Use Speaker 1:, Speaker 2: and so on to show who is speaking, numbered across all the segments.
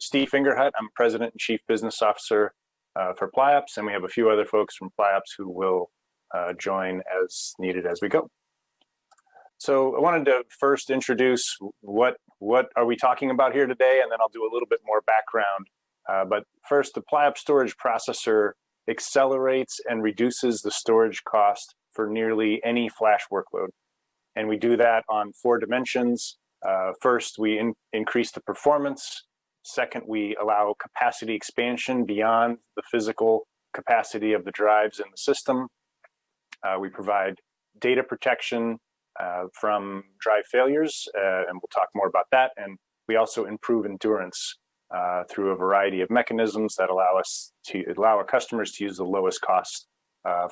Speaker 1: Steve Fingerhut. I'm President and Chief Business Officer for Pliops, and we have a few other folks from Pliops who will join as needed as we go. So I wanted to first introduce what are we talking about here today, and then I'll do a little bit more background. But first, the Pliops Storage Processor accelerates and reduces the storage cost for nearly any flash workload. And we do that on 4 dimensions. First, we increase the performance. Second, we allow capacity expansion beyond the physical capacity of the drives in the system. We provide data protection from drive failures, and we'll talk more about that. And we also improve endurance through a variety of mechanisms that allow our customers to use the lowest cost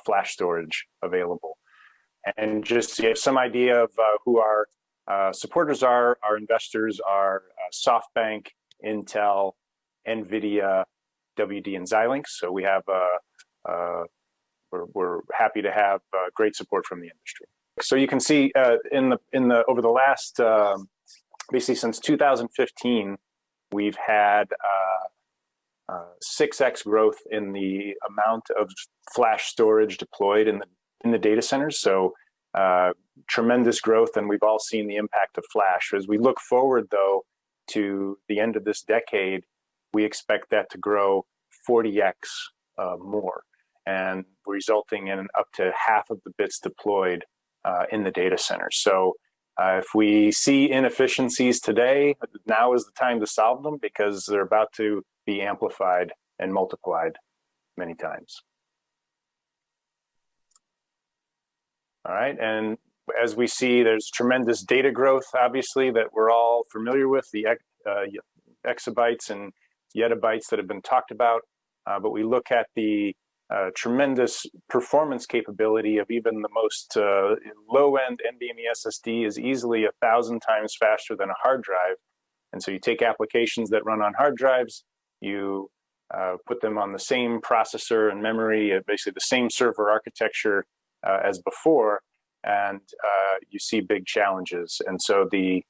Speaker 1: flash storage available. And just to give some idea of who our supporters are, our investors are SoftBank, Intel, Nvidia, WD, and Xilinx. So we have we're happy to have great support from the industry. So you can see over the last basically since 2015, we've had 6x growth in the amount of flash storage deployed in the data centers. So tremendous growth, and we've all seen the impact of flash. As we look forward, though, to the end of this decade, we expect that to grow 40x more, and resulting in up to half of the bits deployed in the data center. So if we see inefficiencies today, now is the time to solve them, because they're about to be amplified and multiplied many times. All right, and as we see, there's tremendous data growth, obviously, that we're all familiar with, the exabytes and yettabytes that have been talked about. But we look at the tremendous performance capability of even the most low-end NVMe SSD is easily 1,000 times faster than a hard drive. And so you take applications that run on hard drives, you put them on the same processor and memory, basically the same server architecture as before, and you see big challenges. And so the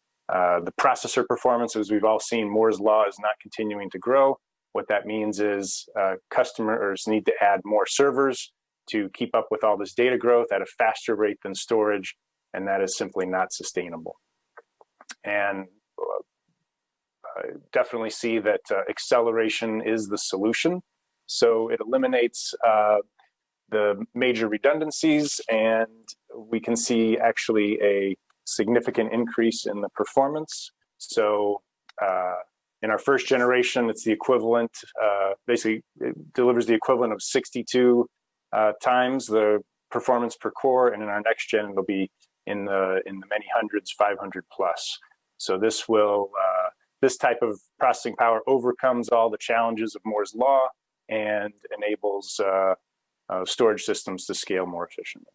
Speaker 1: processor performance, as we've all seen, Moore's law is not continuing to grow. What that means is customers need to add more servers to keep up with all this data growth at a faster rate than storage, and that is simply not sustainable. And I definitely see that acceleration is the solution. So it eliminates the major redundancies, and we can see actually a significant increase in the performance. So in our first generation, it's the equivalent, basically it delivers the equivalent of 62 times the performance per core, and in our next gen, it'll be in the many hundreds, 500 plus. So this will, this type of processing power overcomes all the challenges of Moore's law and enables storage systems to scale more efficiently.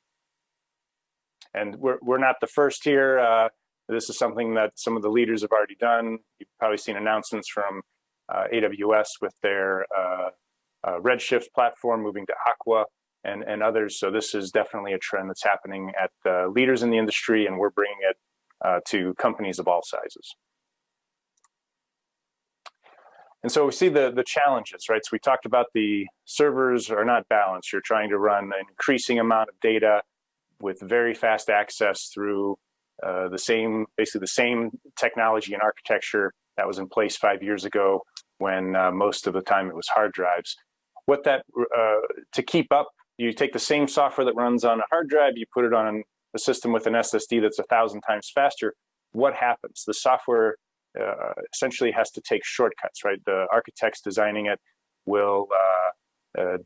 Speaker 1: And we're not the first here. This is something that some of the leaders have already done. You've probably seen announcements from AWS with their Redshift platform moving to Aqua and others. So this is definitely a trend that's happening at leaders in the industry, and we're bringing it to companies of all sizes. And so we see the challenges, right? So we talked about the servers are not balanced. You're trying to run an increasing amount of data with very fast access through basically the same technology and architecture that was in place 5 years ago, when most of the time it was hard drives. To keep up, you take the same software that runs on a hard drive, you put it on a system with an SSD that's 1,000 times faster. What happens? The software essentially has to take shortcuts, right? The architects designing it will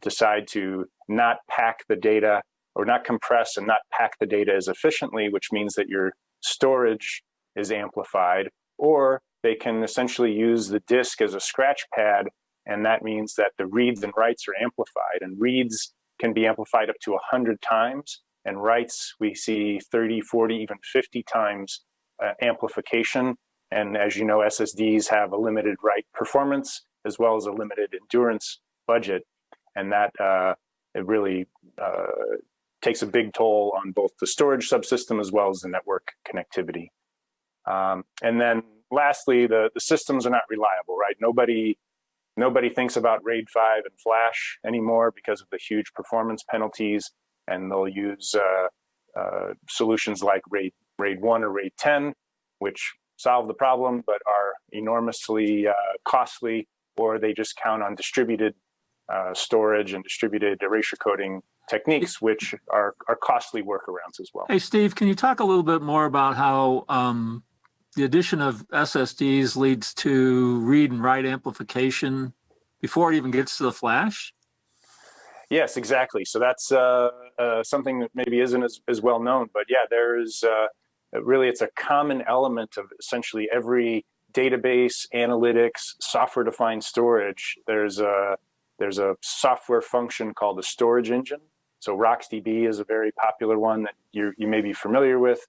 Speaker 1: decide to not pack the data, or not compress and not pack the data as efficiently, which means that your storage is amplified, or they can essentially use the disk as a scratch pad, and that means that the reads and writes are amplified, and reads can be amplified up to 100 times, and writes we see 30, 40, even 50 times amplification. And as you know, SSDs have a limited write performance as well as a limited endurance budget, and that it really takes a big toll on both the storage subsystem as well as the network connectivity. And then lastly, the systems are not reliable, right? Nobody thinks about RAID 5 and flash anymore because of the huge performance penalties, and they'll use solutions like RAID 1 or RAID 10, which solve the problem but are enormously costly, or they just count on distributed storage and distributed erasure coding techniques, which are costly workarounds as well.
Speaker 2: Hey, Steve, can you talk a little bit more about how the addition of SSDs leads to read and write amplification before it even gets to the flash?
Speaker 1: Yes, exactly. So that's something that maybe isn't as well known, but yeah, there's really, it's a common element of essentially every database, analytics, software-defined storage. There's a software function called the storage engine. So RocksDB is a very popular one that you may be familiar with.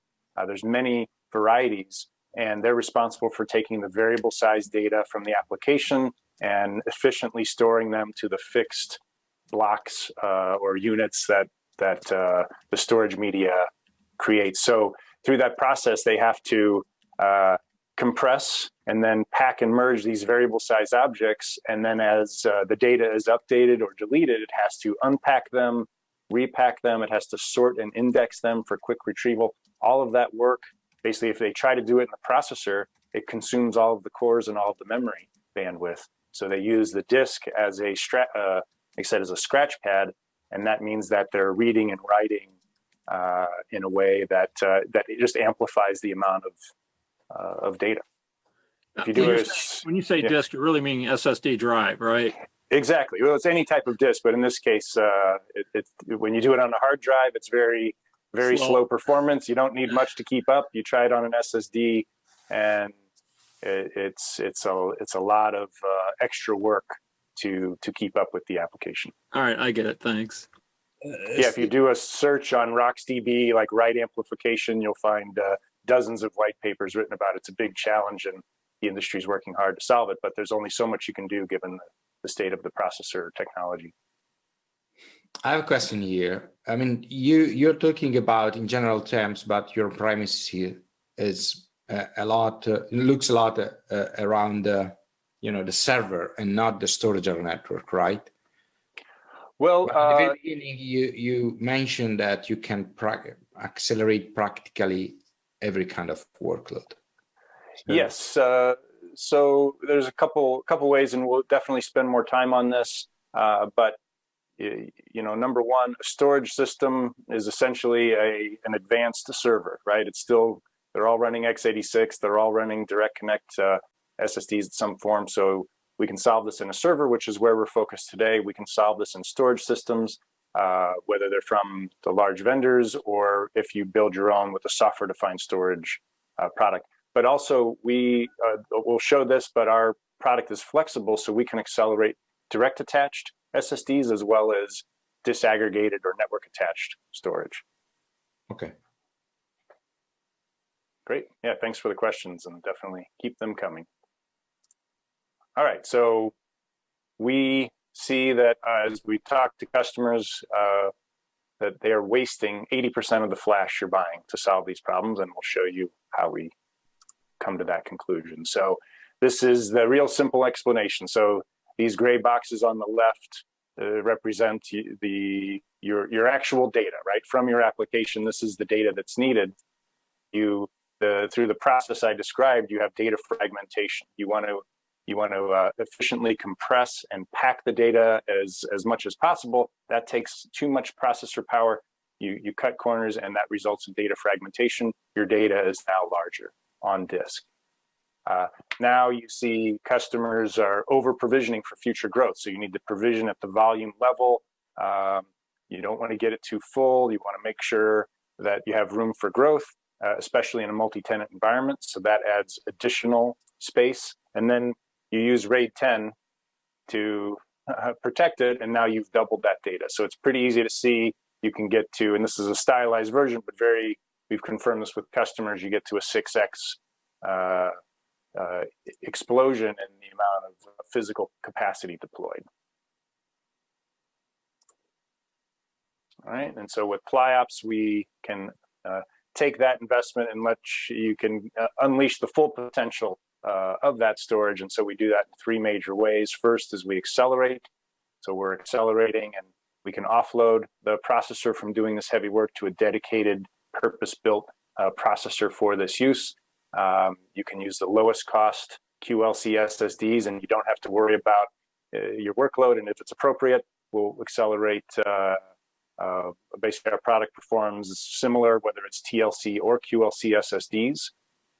Speaker 1: There's many varieties, and they're responsible for taking the variable size data from the application and efficiently storing them to the fixed blocks or units that the storage media creates. So through that process, they have to compress and then pack and merge these variable size objects. And then as the data is updated or deleted, it has to unpack them, repack them. It has to sort and index them for quick retrieval. All of that work, basically, if they try to do it in the processor, it consumes all of the cores and all of the memory bandwidth. So they use the disk as a as a scratch pad, and that means that they're reading and writing in a way that it just amplifies the amount of data. If you do
Speaker 2: when you say disk, you really mean SSD drive, right?
Speaker 1: Exactly. Well, it's any type of disk, but in this case, when you do it on a hard drive, it's very slow performance. You don't need much to keep up. You try it on an SSD, and it's a lot of extra work to keep up with the application.
Speaker 2: All right, I get it. Thanks.
Speaker 1: Yeah, if you do a search on RocksDB, like write amplification, you'll find dozens of white papers written about it. It's a big challenge, and the industry is working hard to solve it, but there's only so much you can do given the state of the processor technology.
Speaker 3: I have a question here. I mean, you're talking about, in general terms, but your premise here is looks a lot around the server and not the storage network, right?
Speaker 1: Well,
Speaker 3: at the very beginning, you mentioned that you can accelerate practically every kind of workload.
Speaker 1: Yes. So there's a couple ways, and we'll definitely spend more time on this. But number one, a storage system is essentially an advanced server, right? They're all running x86. They're all running direct connect SSDs in some form. So we can solve this in a server, which is where we're focused today. We can solve this in storage systems, whether they're from the large vendors or if you build your own with a software-defined storage product. But also, we'll show this, but our product is flexible, so we can accelerate direct attached SSDs as well as disaggregated or network attached storage.
Speaker 3: Okay.
Speaker 1: Great. Yeah, thanks for the questions, and definitely keep them coming. All right, so we see that as we talk to customers that they are wasting 80% of the flash you're buying to solve these problems, and we'll show you how we come to that conclusion. So this is the real simple explanation. So these gray boxes on the left represent your actual data, right? From your application, this is the data that's needed. Through the process I described, you have data fragmentation. You want to efficiently compress and pack the data as much as possible. That takes too much processor power. You cut corners, and that results in data fragmentation. Your data is now larger on disk. Now you see customers are over provisioning for future growth. So you need to provision at the volume level. You don't want to get it too full. You want to make sure that you have room for growth, especially in a multi-tenant environment. So that adds additional space. And then you use RAID 10 to protect it, and now you've doubled that data. So it's pretty easy to see. You can get to, and this is a stylized version, but we've confirmed this with customers, you get to a 6x explosion in the amount of physical capacity deployed. All right, and so with Pliops, we can take that investment and you can unleash the full potential of that storage. And so we do that in three major ways. First is we accelerate. So we're accelerating, and we can offload the processor from doing this heavy work to a dedicated purpose-built processor for this use. You can use the lowest cost QLC SSDs, and you don't have to worry about your workload. And if it's appropriate, we'll accelerate. Basically, our product performs similar, whether it's TLC or QLC SSDs.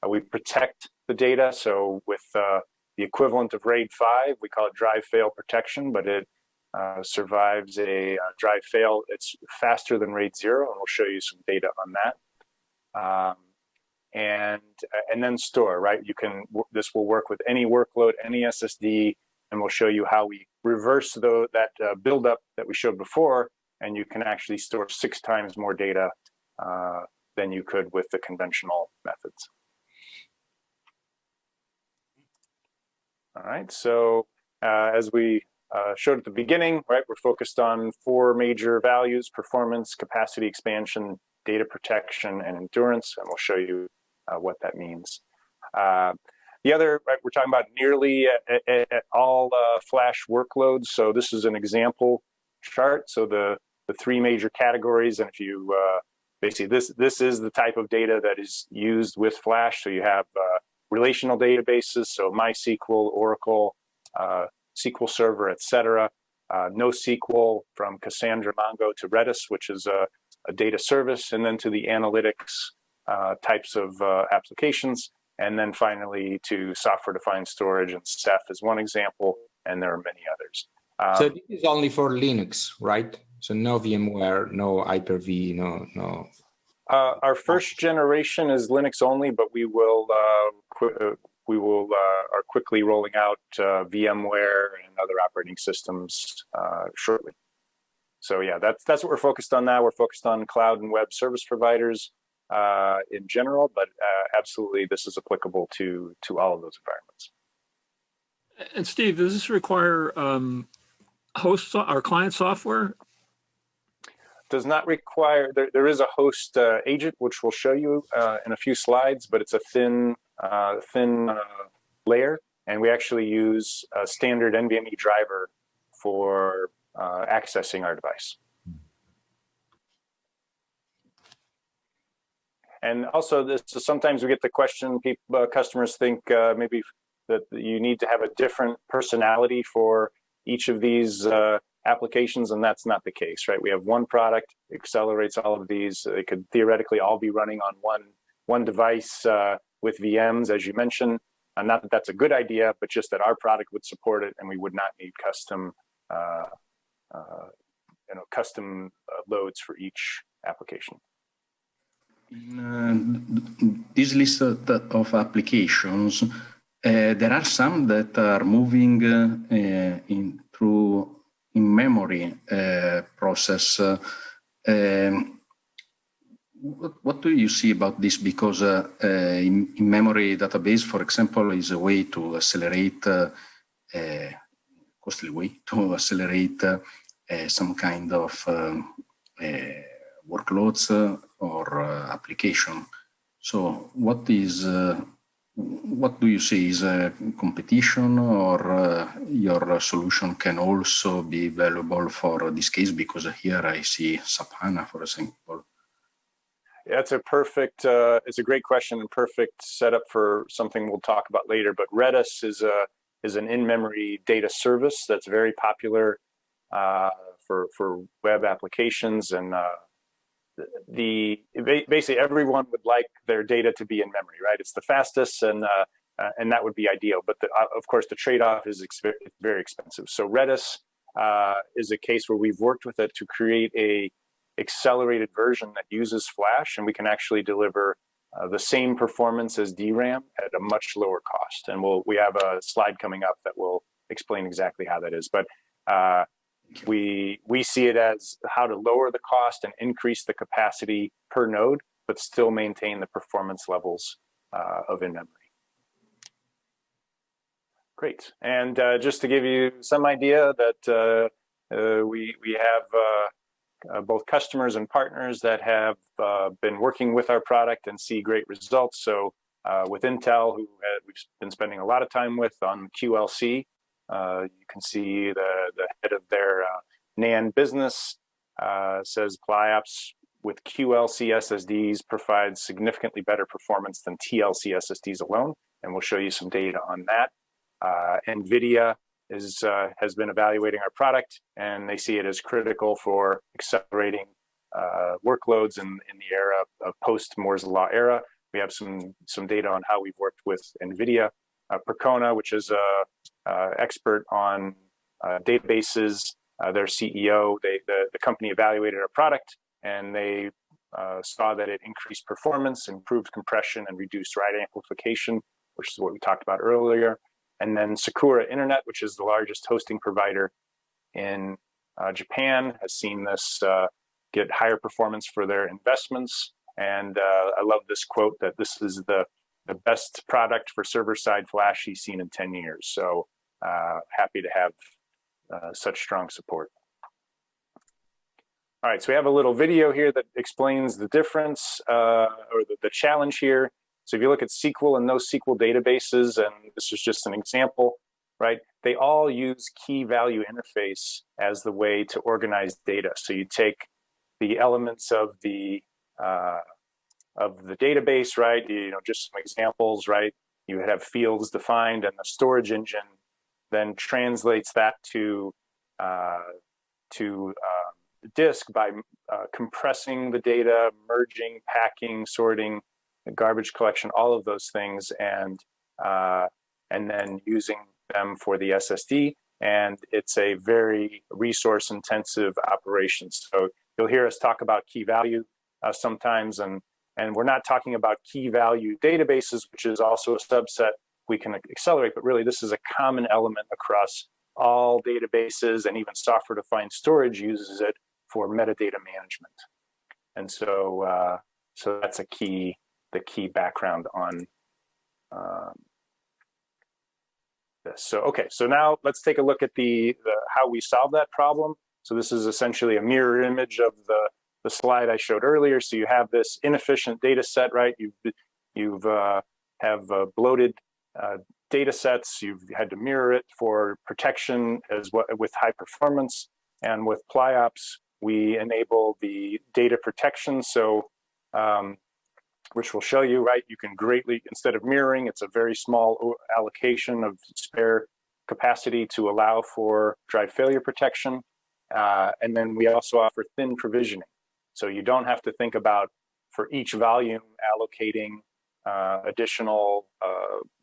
Speaker 1: We protect the data. So with the equivalent of RAID 5, we call it drive fail protection, but it survives a drive fail. It's faster than RAID 0, and we'll show you some data on that. And then store, right? This will work with any workload, any SSD, and we'll show you how we reverse that buildup that we showed before, and you can actually store 6 times more data than you could with the conventional methods. All right, so as we showed at the beginning, right, we're focused on 4 major values: performance, capacity expansion, data protection, and endurance, and we'll show you what that means. The other, right, we're talking about nearly at all flash workloads. So this is an example chart. So the 3 major categories, and if you basically this is the type of data that is used with flash. So you have relational databases, so MySQL, Oracle, SQL Server, etc. NoSQL, from Cassandra, Mongo to Redis, which is a data service, and then to the analytics types of applications, and then finally to software-defined storage, and Ceph is one example, and there are many others.
Speaker 3: So this is only for Linux, right? So no VMware, no Hyper-V, no.
Speaker 1: Our first generation is Linux only, but we will are quickly rolling out VMware and other operating systems shortly. So yeah, that's what we're focused on now. We're focused on cloud and web service providers in general, but absolutely this is applicable to all of those environments.
Speaker 2: And Steve, does this require host or client software?
Speaker 1: Does not require. There is a host agent, which we'll show you in a few slides, but it's a thin layer, and we actually use a standard NVMe driver for accessing our device. And also, sometimes we get the question: customers think maybe that you need to have a different personality for each of these applications, and that's not the case, right? We have one product, accelerates all of these. They could theoretically all be running on one device with VMs, as you mentioned. Not that that's a good idea, but just that our product would support it, and we would not need custom loads for each application.
Speaker 4: In this list of applications, there are some that are moving through in-memory process. What do you see about this? Because in-memory database, for example, is a way to accelerate, costly way to accelerate some kind of workloads or application. So what do you see is a competition, or your solution can also be valuable for this case? Because here I see SAP HANA, for example.
Speaker 1: Yeah, it's a great question and perfect setup for something we'll talk about later. But Redis is an in-memory data service that's very popular for web applications, and basically everyone would like their data to be in memory, right? It's the fastest, and that would be ideal. But of course, the trade-off is very expensive. So Redis is a case where we've worked with it to create a accelerated version that uses flash, and we can actually deliver the same performance as DRAM at a much lower cost. And we have a slide coming up that will explain exactly how that is. But we see it as how to lower the cost and increase the capacity per node, but still maintain the performance levels of in-memory. Great. And just to give you some idea that we have both customers and partners that have been working with our product and see great results. So with Intel, who we've been spending a lot of time with on QLC. You can see the head of their NAND business says Pliops with QLC SSDs provides significantly better performance than TLC SSDs alone, and we'll show you some data on that. Nvidia has been evaluating our product, and they see it as critical for accelerating workloads in the era of post-Moore's Law era. We have some data on how we've worked with Nvidia. Percona, which is an expert on databases, their CEO, the company evaluated our product, and they saw that it increased performance, improved compression, and reduced write amplification, which is what we talked about earlier. And then Sakura Internet, which is the largest hosting provider in Japan, has seen this get higher performance for their investments. And I love this quote that this is the best product for server-side flash he's seen in 10 years. So happy to have such strong support. All right, so we have a little video here that explains the difference or the challenge here. So if you look at SQL and NoSQL databases, and this is just an example, right? They all use key value interface as the way to organize data. So you take the elements of the database, right? Just some examples, right? You have fields defined, and the storage engine then translates that to disk by compressing the data, merging, packing, sorting, garbage collection, all of those things, and then using them for the SSD. And it's a very resource-intensive operation. So you'll hear us talk about key value sometimes, and we're not talking about key value databases, which is also a subset we can accelerate, but really this is a common element across all databases, and even software-defined storage uses it for metadata management. And so so that's the key background on this. So okay, so now let's take a look at the how we solve that problem. So this is essentially a mirror image of the slide I showed earlier. So you have this inefficient data set, right? You've have bloated data sets. You've had to mirror it for protection with high performance. And with Pliops, we enable the data protection. So which we'll show you, right? You can greatly, instead of mirroring, it's a very small allocation of spare capacity to allow for drive failure protection. And then we also offer thin provisioning. So you don't have to think about, for each volume, allocating additional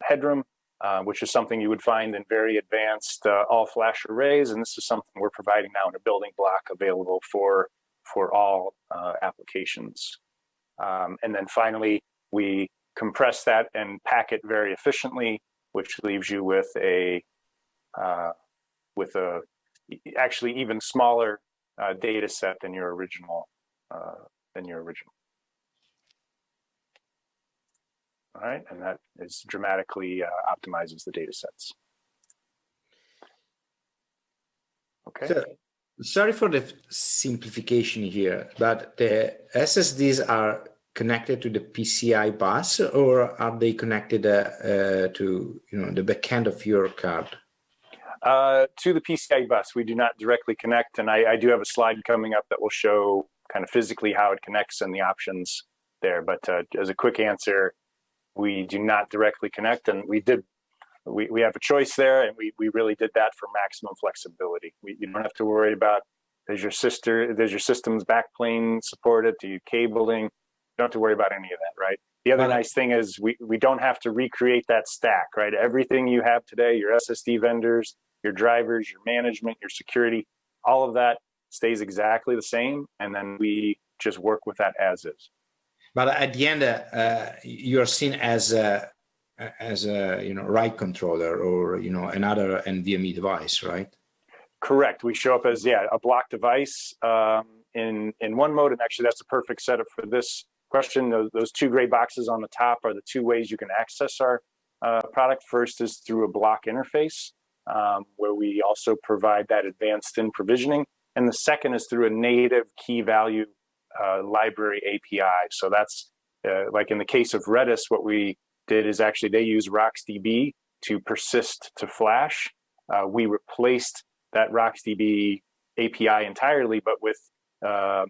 Speaker 1: headroom, which is something you would find in very advanced all-flash arrays. And this is something we're providing now in a building block available for all applications. And then finally, we compress that and pack it very efficiently, which leaves you with a actually even smaller data set than your original. All right, and that is dramatically optimizes the data sets. Okay.
Speaker 3: So, sorry for the simplification here, but the SSDs are connected to the PCI bus, or are they connected to the backend of your card?
Speaker 1: To the PCI bus, we do not directly connect, and I do have a slide coming up that will show kind of physically how it connects and the options there. But as a quick answer, we do not directly connect, and we have a choice there, and we really did that for maximum flexibility. You don't have to worry about does your system's backplane supported, do you cabling? You don't have to worry about any of that, right? The other nice thing is we don't have to recreate that stack, right? Everything you have today, your SSD vendors, your drivers, your management, your security, all of that stays exactly the same, and then we just work with that as is.
Speaker 3: But at the end, you are seen as a write controller or another NVMe device, right?
Speaker 1: Correct. We show up as a block device in one mode, and actually that's a perfect setup for this question. Those two gray boxes on the top are the two ways you can access our product. First is through a block interface, where we also provide that advanced thin provisioning, and the second is through a native key value library API. So that's like in the case of Redis, what we did is actually they use RocksDB to persist to flash. We replaced that RocksDB API entirely, but with the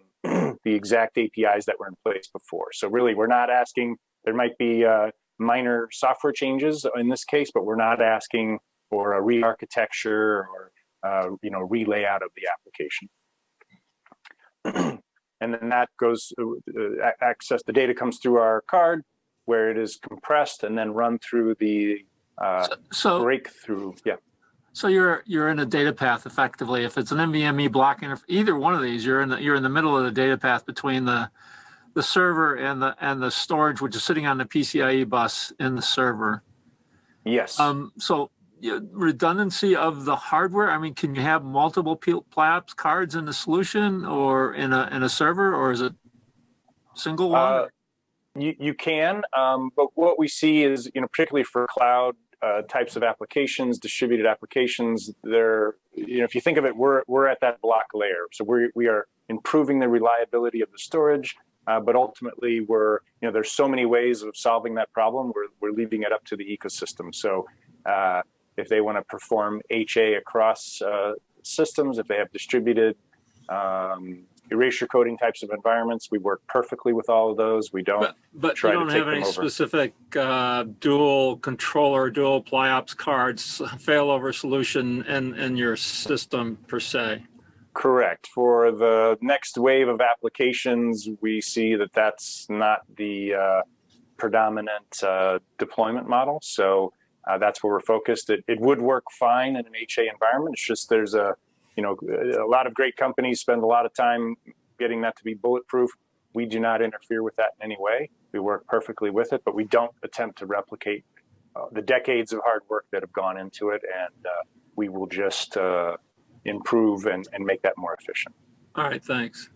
Speaker 1: exact APIs that were in place before. So really, we're not asking, there might be minor software changes in this case, but we're not asking for a re-architecture or re-layout of the application. And then that goes, the data comes through our card where it is compressed and then run through the breakthrough. Yeah.
Speaker 2: So you're in a data path effectively. If it's an NVMe block, either one of these, you're in the middle of the data path between the server and the storage, which is sitting on the PCIe bus in the server.
Speaker 1: Yes.
Speaker 2: So redundancy of the hardware. I mean, can you have multiple Pliops cards in the solution or in a server, or is it single one?
Speaker 1: You can, but what we see is, particularly for cloud types of applications, distributed applications, if you think of it, we're at that block layer. So we are improving the reliability of the storage, but ultimately there's so many ways of solving that problem. We're leaving it up to the ecosystem. So if they want to perform HA across systems, if they have distributed erasure coding types of environments, we work perfectly with all of those. We don't try to take them over. But you don't have any
Speaker 2: specific dual controller, dual Pliops cards failover solution in your system per se?
Speaker 1: Correct. For the next wave of applications, we see that that's not the predominant deployment model. So that's where we're focused. It would work fine in an HA environment. It's just there's a lot of great companies spend a lot of time getting that to be bulletproof. We do not interfere with that in any way. We work perfectly with it, but we don't attempt to replicate the decades of hard work that have gone into it, and we will just improve and make that more efficient.
Speaker 2: All right, thanks.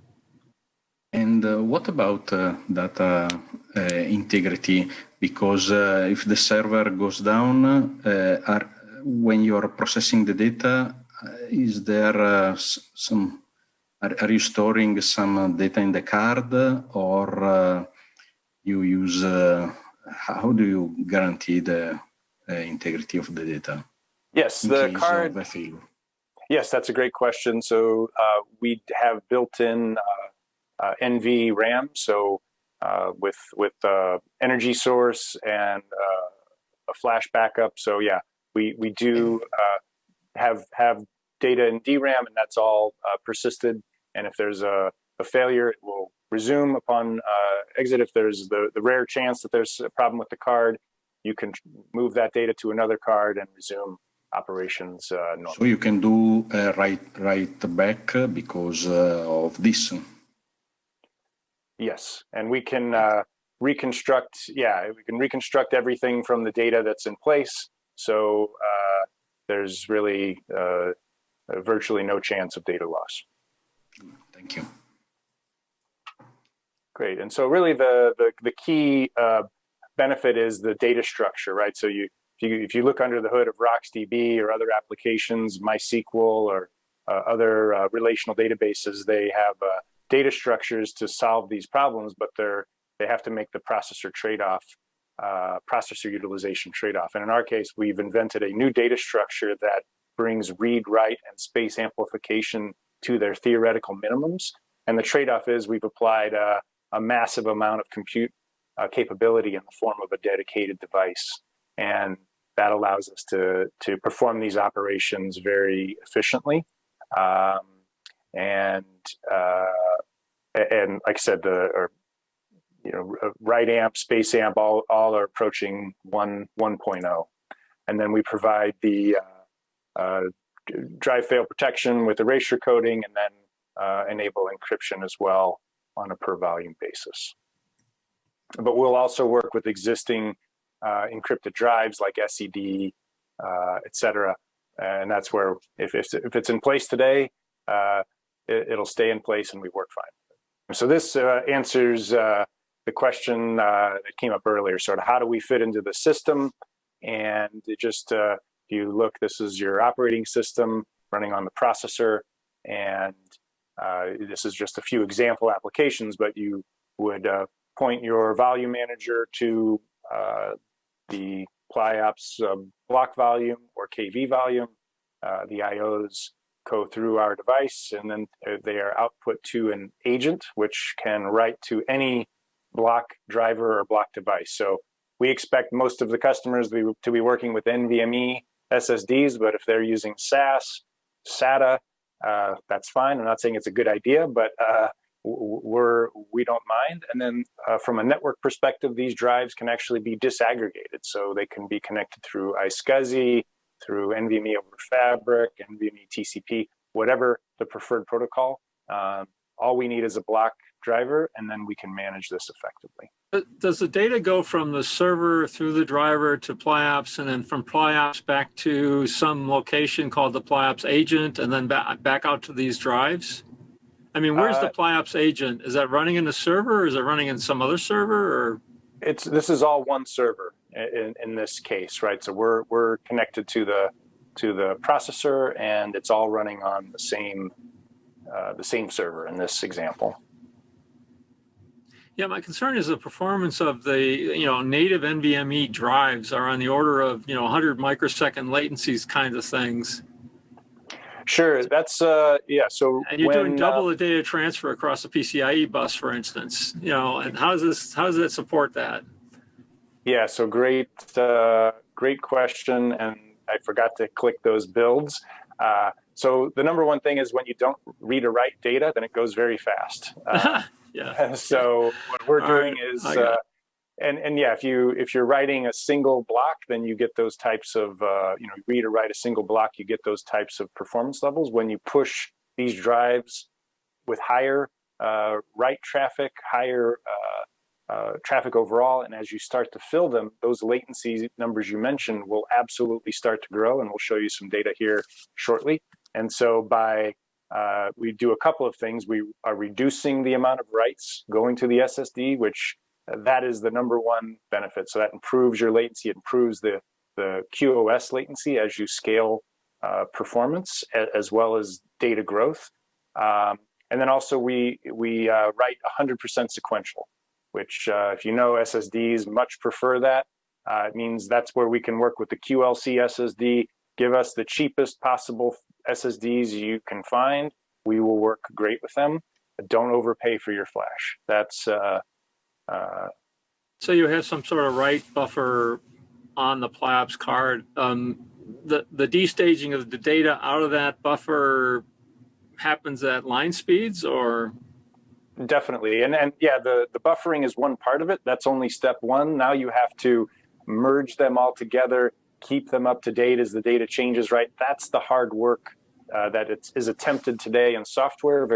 Speaker 4: And what about data integrity? Because if the server goes down, when you're processing the data, is there are you storing some data in the card, or you use, how do you guarantee the integrity of the data?
Speaker 1: Yes, the card. Yes, that's a great question. So we have built-in NV RAM, so with energy source and a flash backup. So yeah, we do have data in DRAM, and that's all persisted. And if there's a failure, it will resume upon exit. If there's the rare chance that there's a problem with the card, you can move that data to another card and resume operations normally.
Speaker 4: So you can do write back because of this.
Speaker 1: Yes, and we can reconstruct. Yeah, we can reconstruct everything from the data that's in place. So there's really virtually no chance of data loss.
Speaker 4: Thank you.
Speaker 1: Great, and so really the key benefit is the data structure, right? So if you look under the hood of RocksDB or other applications, MySQL or other relational databases, they have data structures to solve these problems, but they have to make the processor trade-off, processor utilization trade-off. And in our case, we've invented a new data structure that brings read, write, and space amplification to their theoretical minimums. And the trade-off is we've applied a massive amount of compute capability in the form of a dedicated device. And that allows us to perform these operations very efficiently. And like I said, write amp, space amp, all are approaching 1.0. And then we provide the drive fail protection with erasure coding, and then enable encryption as well on a per volume basis. But we'll also work with existing encrypted drives like SED, et cetera. And that's where, if it's in place today, it'll stay in place and we work fine. So this answers the question that came up earlier, sort of how do we fit into the system? And it just, if you look, this is your operating system running on the processor. And this is just a few example applications, but you would point your volume manager to the Pliops block volume or KV volume. The IOs go through our device, and then they are output to an agent, which can write to any block driver or block device. So we expect most of the customers to be working with NVMe SSDs, but if they're using SAS, SATA, that's fine. I'm not saying it's a good idea, but we don't mind. And then from a network perspective, these drives can actually be disaggregated. So they can be connected through iSCSI, through NVMe over Fabric, NVMe TCP, whatever the preferred protocol. All we need is a block driver, and then we can manage this effectively.
Speaker 2: Does the data go from the server through the driver to Pliops, and then from Pliops back to some location called the Pliops agent, and then back out to these drives? I mean, where's the Pliops agent? Is that running in the server, or is it running in some other server? Or
Speaker 1: this is all one server in this case, right? So we're connected to the processor, and it's all running on the same server in this example.
Speaker 2: Yeah, my concern is the performance of the native NVMe drives are on the order of 100 microsecond latencies kind of things.
Speaker 1: Sure, that's yeah. So
Speaker 2: and you're doing double the data transfer across a PCIe bus, for instance. And how does that support that?
Speaker 1: Yeah, so great question, and I forgot to click those builds. So the number one thing is when you don't read or write data, then it goes very fast.
Speaker 2: Yeah.
Speaker 1: So what we're doing is, and yeah, if you're writing a single block, then you get those types of, read or write a single block, you get those types of performance levels. When you push these drives with higher write traffic, higher traffic overall, and as you start to fill them, those latency numbers you mentioned will absolutely start to grow, and we'll show you some data here shortly. And so we do a couple of things. We are reducing the amount of writes going to the SSD, which that is the number one benefit. So that improves your latency, it improves the QoS latency as you scale performance as well as data growth. And then also we write 100% sequential, which if you know SSDs much prefer that. It means that's where we can work with the QLC SSD, give us the cheapest possible SSDs you can find. We will work great with them. Don't overpay for your flash. That's
Speaker 2: so you have some sort of write buffer on the Pliops card. The destaging of the data out of that buffer happens at line speeds, or?
Speaker 1: Definitely, and yeah, the buffering is one part of it. That's only step one. Now you have to merge them all together, keep them up to date as the data changes, right? That's the hard work that is attempted today in software,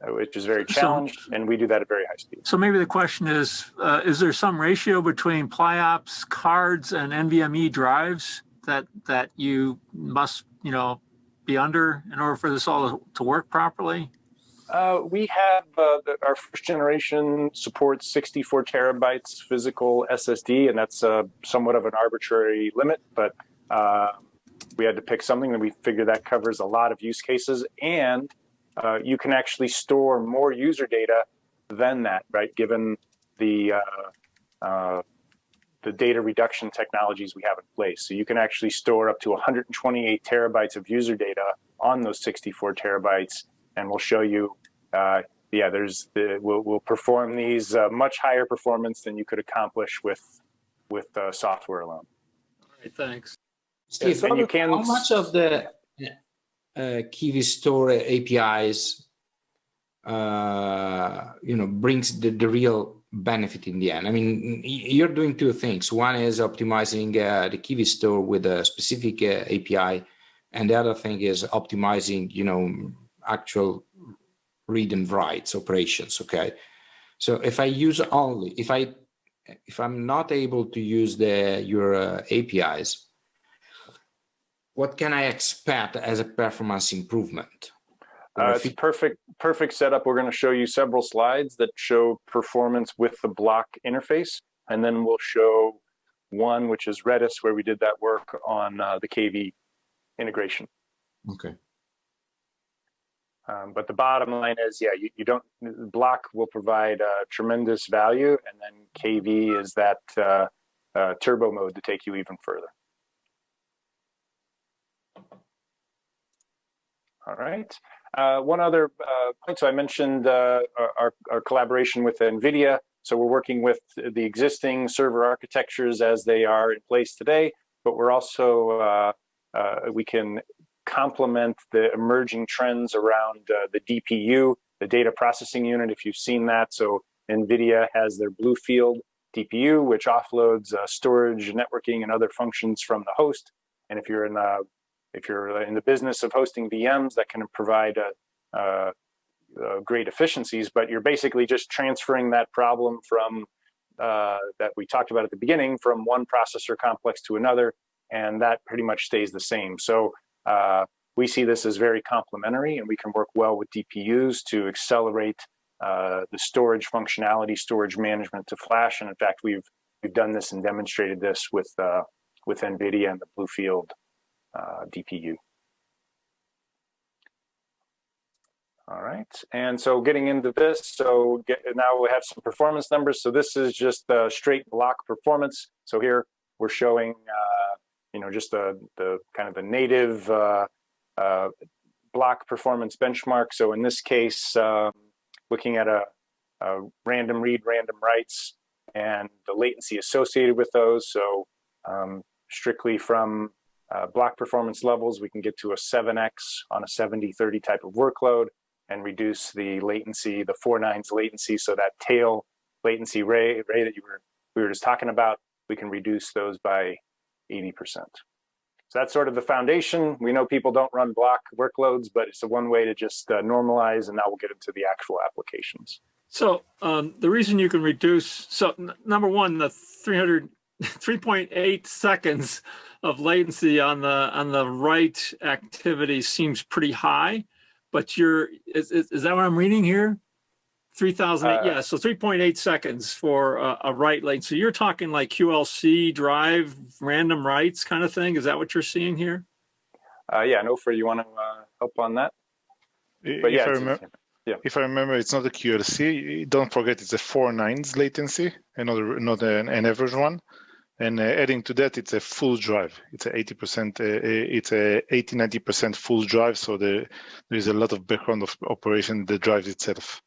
Speaker 1: which is very challenged, and we do that at very high speed.
Speaker 2: So maybe the question is there some ratio between Pliops cards and NVMe drives that you must be under in order for this all to work properly?
Speaker 1: We have our first generation supports 64 terabytes physical SSD, and that's somewhat of an arbitrary limit, but we had to pick something, and we figured that covers a lot of use cases, and you can actually store more user data than that, right? Given the data reduction technologies we have in place. So you can actually store up to 128 terabytes of user data on those 64 terabytes, and we'll show you, we'll perform these much higher performance than you could accomplish with software alone.
Speaker 2: All right, thanks.
Speaker 3: Steve, how much of the KV Store APIs, brings the real benefit in the end? I mean, you're doing two things. One is optimizing the KV Store with a specific API, and the other thing is optimizing, actual read and writes operations. Okay, so if I'm not able to use your APIs, what can I expect as a performance improvement?
Speaker 1: It's a perfect setup. We're going to show you several slides that show performance with the block interface, and then we'll show one which is Redis, where we did that work on the KV integration.
Speaker 3: Okay.
Speaker 1: But the bottom line is, block will provide tremendous value, and then KV is that turbo mode to take you even further. All right. One other point, so I mentioned our collaboration with Nvidia. So we're working with the existing server architectures as they are in place today, but we're also, we can complement the emerging trends around the DPU, the data processing unit, if you've seen that. So Nvidia has their Bluefield DPU, which offloads storage, networking, and other functions from the host. And if you're in the business of hosting VMs, that can provide great efficiencies, but you're basically just transferring that problem from that we talked about at the beginning from one processor complex to another, and that pretty much stays the same. So we see this as very complementary, and we can work well with DPUs to accelerate the storage functionality, storage management to flash. And in fact, we've done this and demonstrated this with Nvidia and the Bluefield DPU. All right, and so getting into this, so now we have some performance numbers. So this is just the straight block performance. So here we're showing, just the kind of the native block performance benchmark. So in this case, looking at a random read, random writes, and the latency associated with those. So strictly from block performance levels, we can get to a 7x on a 70-30 type of workload and reduce the latency, the 4 nines latency. So that tail latency ray that we were just talking about, we can reduce those by 80%. So that's sort of the foundation. We know people don't run block workloads, but it's a one way to just normalize, and now we'll get into the actual applications.
Speaker 2: So the reason you can reduce, so number one, the 3.8 seconds of latency on the write activity seems pretty high, but is that what I'm reading here? 3,000, yeah, so 3.8 seconds for a write lane. So you're talking like QLC drive, random writes kind of thing. Is that what you're seeing here?
Speaker 1: Yeah, Ofer, you want to help on that? But yeah,
Speaker 5: if I remember, it's not a QLC. Don't forget, it's a 4 nines latency, not an average one. And adding to that, it's a full drive. It's a 80%. It's a 80-90% full drive. So there is a lot of background of operation that drives itself.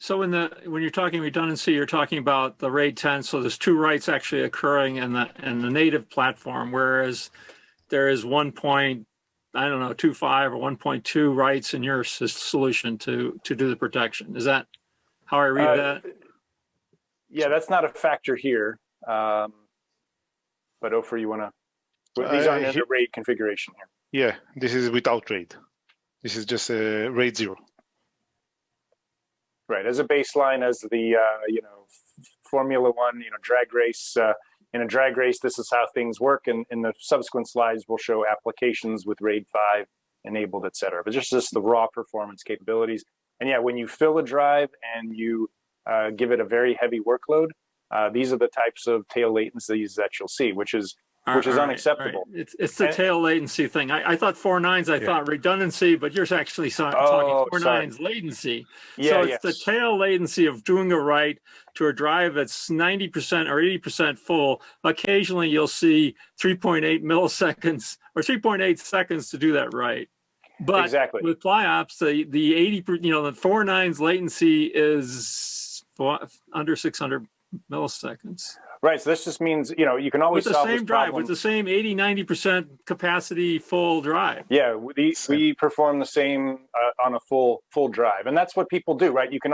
Speaker 2: So when you're talking redundancy, you're talking about the RAID 10. So there's 2 writes actually occurring in the native platform, whereas there is 1.25 or 1.2 writes in your solution to do the protection. Is that how I read that?
Speaker 1: Yeah, that's not a factor here. But Ofer, you want to? These aren't in the RAID configuration here.
Speaker 5: Yeah, this is without RAID. This is just a RAID 0.
Speaker 1: Right, as a baseline, as the Formula One, drag race. In a drag race, this is how things work. And in the subsequent slides, we'll show applications with RAID 5 enabled, et cetera. But just the raw performance capabilities. And yeah, when you fill a drive and you give it a very heavy workload, these are the types of tail latencies that you'll see, which is unacceptable.
Speaker 2: Right. It's the tail latency thing. I thought 4 nines, I thought redundancy, but you're actually talking 4 nines latency.
Speaker 1: Yeah,
Speaker 2: so it's the tail latency of doing a write to a drive that's 90% or 80% full. Occasionally you'll see 3.8 milliseconds or 3.8 seconds to do that write. But
Speaker 1: exactly.
Speaker 2: With Pliops, the 80, the 4 nines latency is under 600 milliseconds.
Speaker 1: Right, so this just means, you can always
Speaker 2: with the
Speaker 1: solve
Speaker 2: same
Speaker 1: this
Speaker 2: drive,
Speaker 1: problem.
Speaker 2: with the same 80-90% capacity full drive.
Speaker 1: Yeah, we perform the same on a full drive, and that's what people do, right? You can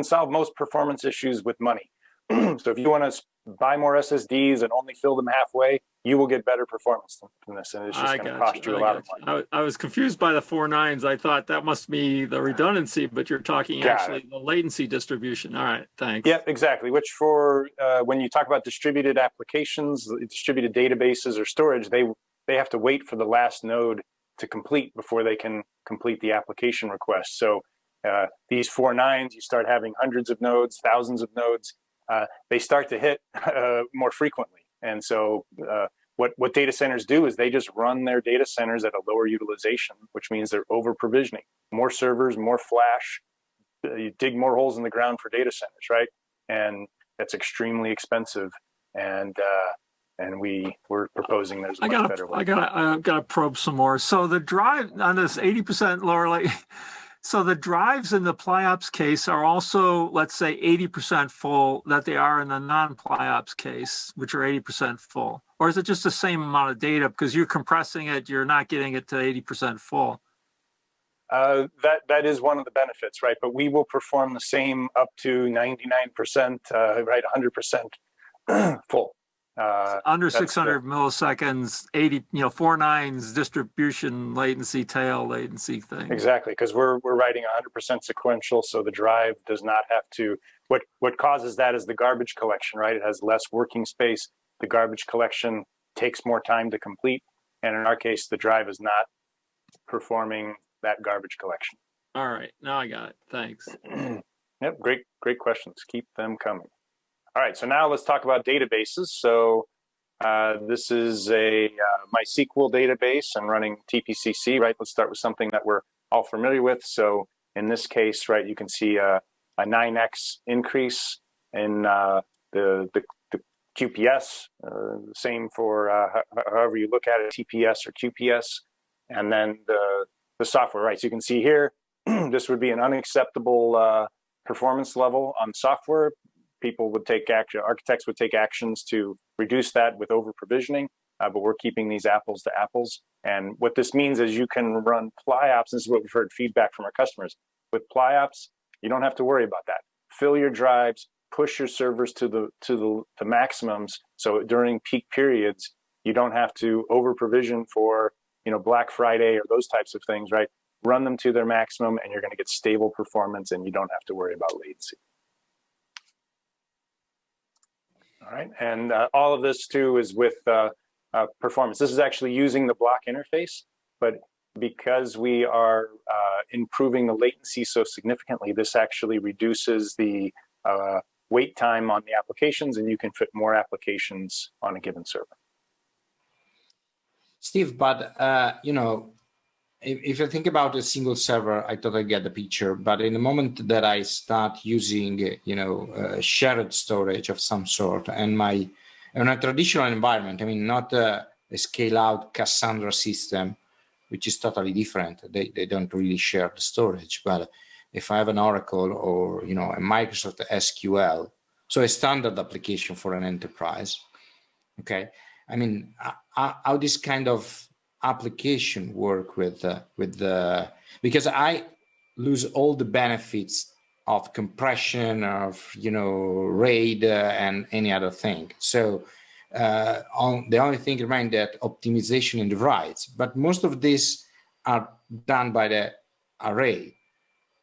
Speaker 1: solve most performance issues with money. So if you want to buy more SSDs and only fill them halfway, you will get better performance from this, and it's just going to cost you a lot of money.
Speaker 2: I was confused by the 4 nines. I thought that must be the redundancy, but you're talking actually the latency distribution. All right, thanks.
Speaker 1: Yep, exactly. Which for when you talk about distributed applications, distributed databases or storage, they have to wait for the last node to complete before they can complete the application request. So these 4 nines, you start having hundreds of nodes, thousands of nodes. They start to hit more frequently. And so what data centers do is they just run their data centers at a lower utilization, which means they're over provisioning. More servers, more flash, you dig more holes in the ground for data centers, right? And that's extremely expensive and we're proposing there's a much better way.
Speaker 2: I gotta probe some more. So the drive on this 80% lower late. So the drives in the Pliops case are also, let's say, 80% full that they are in the non-Pliops case, which are 80% full. Or is it just the same amount of data because you're compressing it, you're not getting it to 80% full?
Speaker 1: That is one of the benefits, right? But we will perform the same up to 99%, right? 100% full.
Speaker 2: Under 600 milliseconds, 80, 4 nines distribution latency, tail latency thing.
Speaker 1: Exactly, because we're writing 100% sequential, so the drive does not have to. What causes that is the garbage collection, right? It has less working space. The garbage collection takes more time to complete, and in our case, the drive is not performing that garbage collection.
Speaker 2: All right, now I got it. Thanks.
Speaker 1: Yep, great questions. Keep them coming. All right, so now let's talk about databases. So this is a MySQL database and running TPC-C, right? Let's start with something that we're all familiar with. So in this case, right, you can see a 9x increase in the QPS, same for however you look at it, TPS or QPS, and then the software, right? So you can see here, this would be an unacceptable performance level on software. People would take action, architects would take actions to reduce that with over provisioning, but we're keeping these apples to apples. And what this means is you can run Pliops. This is what we've heard feedback from our customers. With Pliops, you don't have to worry about that. Fill your drives, push your servers to the maximums. So during peak periods, you don't have to over provision for Black Friday or those types of things, right? Run them to their maximum, and you're going to get stable performance, and you don't have to worry about latency. All right, and all of this too is with performance. This is actually using the block interface, but because we are improving the latency so significantly, this actually reduces the wait time on the applications, and you can fit more applications on a given server.
Speaker 3: Steve, but if you think about a single server, I totally get the picture. But in the moment that I start using, shared storage of some sort, and in a traditional environment, I mean, not a scale-out Cassandra system, which is totally different. They don't really share the storage. But if I have an Oracle or a Microsoft SQL, so a standard application for an enterprise, okay. I mean, how this kind of application work with because I lose all the benefits of compression, of RAID and any other thing. So the only thing remains that optimization in the writes, but most of this are done by the array.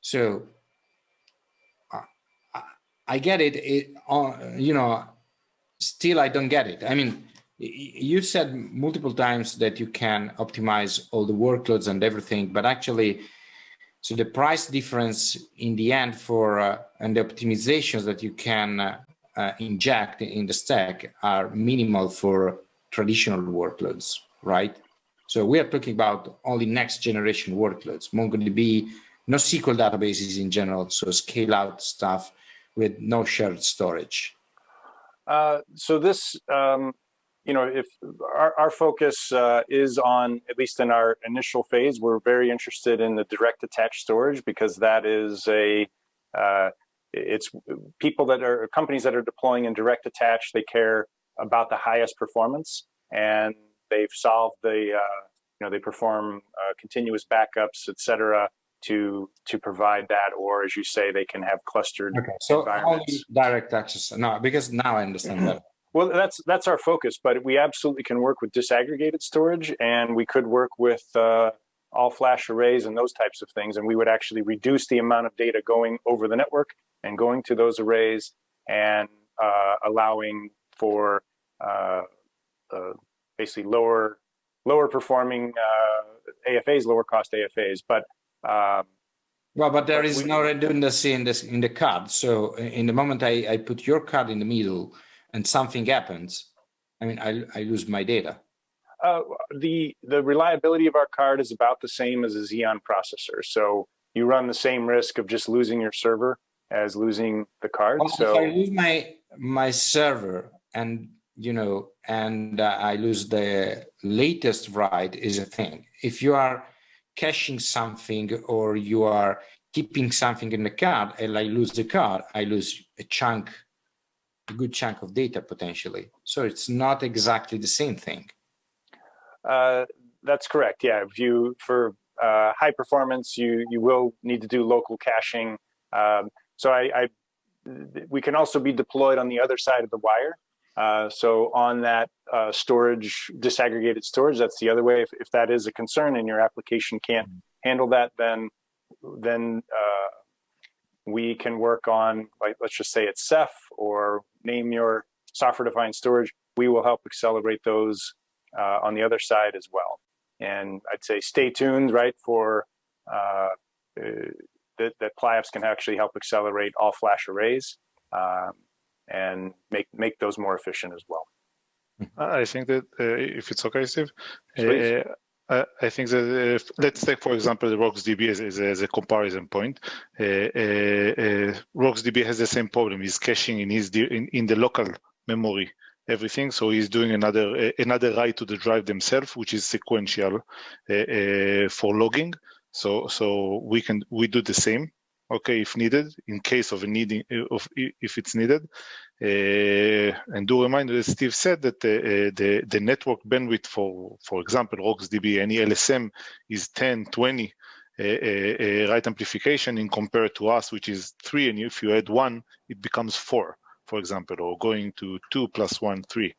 Speaker 3: So I get it. Still I don't get it. I mean, you said multiple times that you can optimize all the workloads and everything, but actually, so the price difference in the end for and the optimizations that you can inject in the stack are minimal for traditional workloads, right? So we are talking about only next generation workloads, MongoDB, NoSQL databases in general, so scale out stuff with no shared storage.
Speaker 1: So this. If our focus is on, at least in our initial phase, we're very interested in the direct attached storage because that is it's companies that are deploying in direct attached, they care about the highest performance, and they've solved they perform continuous backups, et cetera, to provide that, or as you say, they can have clustered environments.
Speaker 3: Only direct access, no, because now I understand that.
Speaker 1: Well, that's our focus, but we absolutely can work with disaggregated storage, and we could work with all flash arrays and those types of things, and we would actually reduce the amount of data going over the network and going to those arrays and allowing for basically lower performing AFAs, lower cost AFAs. But
Speaker 3: but there is no redundancy in the card. So in the moment I put your card in the middle and something happens, I mean, I lose my data.
Speaker 1: The reliability of our card is about the same as a Xeon processor. So you run the same risk of just losing your server as losing the card.
Speaker 3: Well, so if I lose my server and and I lose the latest write is a thing. If you are caching something or you are keeping something in the card and I lose the card, I lose a good chunk of data potentially. So it's not exactly the same thing.
Speaker 1: That's correct. Yeah, for high performance, you will need to do local caching. We can also be deployed on the other side of the wire. So on that storage, disaggregated storage, that's the other way. If that is a concern and your application can't handle that, then we can work on, like, let's just say it's Ceph, or name your software-defined storage. We will help accelerate those on the other side as well. And I'd say stay tuned, right, for that Pliops can actually help accelerate all flash arrays and make those more efficient as well.
Speaker 5: I think that if it's okay, Steve, I think that let's take, for example, the RocksDB as a comparison point. RocksDB has the same problem. He's caching in the local memory everything, so he's doing another write to the drive themselves, which is sequential for logging. So we do the same, okay, if needed, in case of if it's needed. And do remind, as Steve said, that the network bandwidth for example, RocksDB, any LSM is 10, 20 write amplification in compared to us, which is 3, and if you add 1, it becomes 4, for example, or going to 2 plus 1, 3.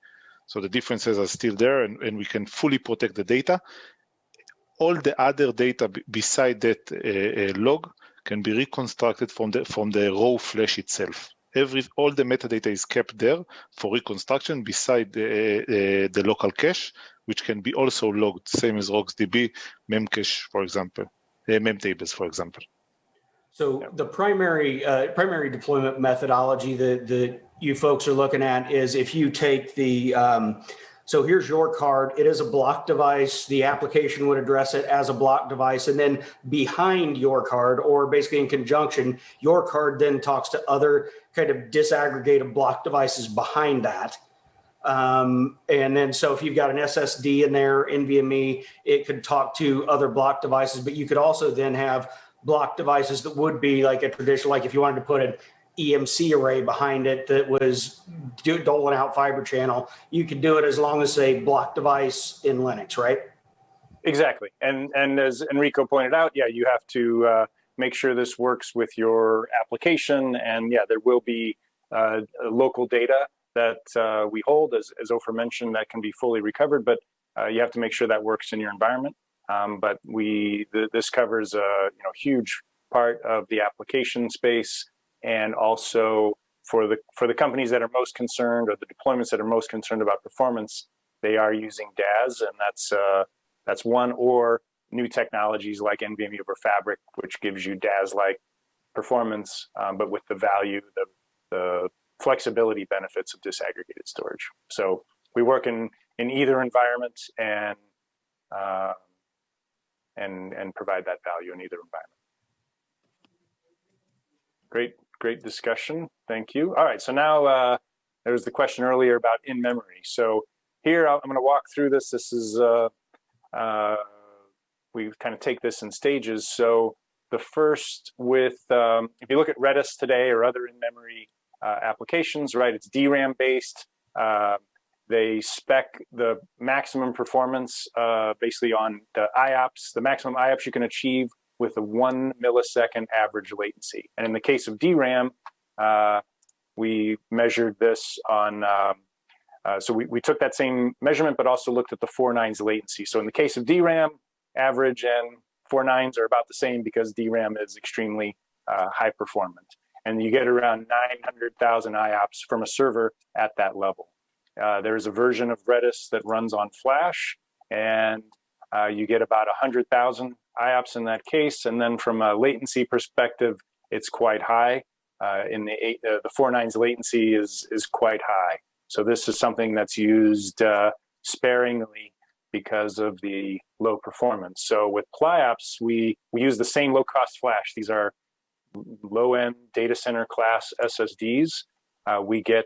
Speaker 5: So the differences are still there, and we can fully protect the data. All the other data beside that log can be reconstructed from the raw flash itself. All the metadata is kept there for reconstruction beside the local cache, which can be also logged, same as RocksDB, memcache, for example, memtables, for example.
Speaker 6: So the primary deployment methodology that you folks are looking at is if you take the so here's your card. It is a block device. The application would address it as a block device. And then behind your card, or basically in conjunction, your card then talks to other kind of disaggregated block devices behind that. And then so if you've got an SSD in there, NVMe, it could talk to other block devices. But you could also then have block devices that would be like a traditional, like if you wanted to put an EMC array behind it that was doling out fiber channel, you could do it as long as a block device in Linux, right?
Speaker 1: Exactly. And as Enrico pointed out, yeah, you have to make sure this works with your application. And yeah, there will be local data that we hold, as Ofer mentioned, that can be fully recovered, but you have to make sure that works in your environment. But this covers a huge part of the application space. And also for the companies that are most concerned, or the deployments that are most concerned about performance, they are using DAS, and that's one, or new technologies like NVMe over Fabric, which gives you DAS-like performance, but with the value, the flexibility benefits of disaggregated storage. So we work in either environment and provide that value in either environment. Great discussion. Thank you. All right, so now there was the question earlier about in-memory. So here I'm going to walk through this. This is, we kind of take this in stages. So the first with, if you look at Redis today or other in-memory applications, right, it's DRAM based. They spec the maximum performance basically on the IOPS, the maximum IOPS you can achieve with a 1 millisecond average latency. And in the case of DRAM, we measured this on, so we took that same measurement, but also looked at the 4 nines latency. So in the case of DRAM, average and 4 nines are about the same because DRAM is extremely high performant. And you get around 900,000 IOPS from a server at that level. There's a version of Redis that runs on Flash, and you get about 100,000 IOPS in that case. And then from a latency perspective, it's quite high. In the 4 nines latency is quite high. So this is something that's used sparingly because of the low performance. So with Pliops, we use the same low-cost flash. These are low-end data center class SSDs. We get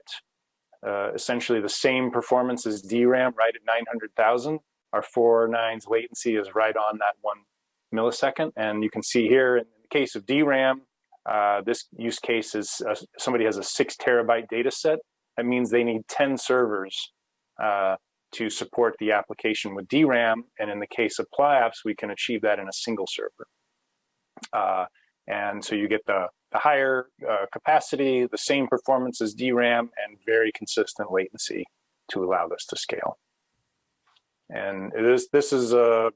Speaker 1: essentially the same performance as DRAM, right at 900,000. Our 4 nines latency is right on that 1 millisecond. And you can see here in the case of DRAM, this use case is somebody has a 6 terabyte data set. That means they need 10 servers to support the application with DRAM. And in the case of Pliops, we can achieve that in a single server. And so you get the higher capacity, the same performance as DRAM, and very consistent latency to allow this to scale. And this is an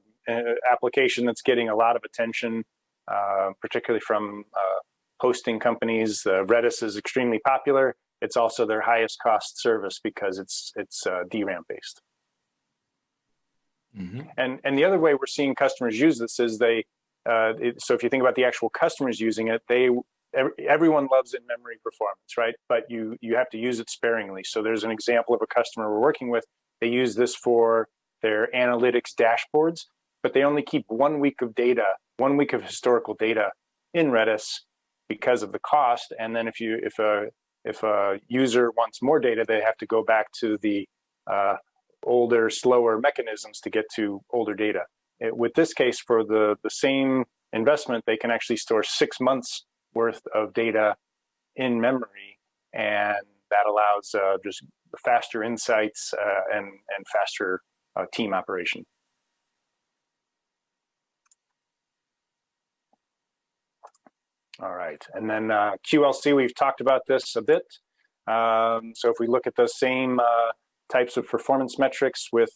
Speaker 1: application that's getting a lot of attention, particularly from hosting companies. Redis is extremely popular. It's also their highest cost service because it's DRAM based. Mm-hmm. And the other way we're seeing customers use this is so if you think about the actual customers using it, everyone loves in-memory performance, right? But you have to use it sparingly. So there's an example of a customer we're working with. They use this for their analytics dashboards, but they only keep 1 week of data, 1 week of historical data in Redis because of the cost. And then if a user wants more data, they have to go back to the older, slower mechanisms to get to older data. With this case, for the same investment, they can actually store 6 months worth of data in memory, and that allows just faster insights and faster team operation. All right, and then QLC, we've talked about this a bit. So if we look at the same types of performance metrics with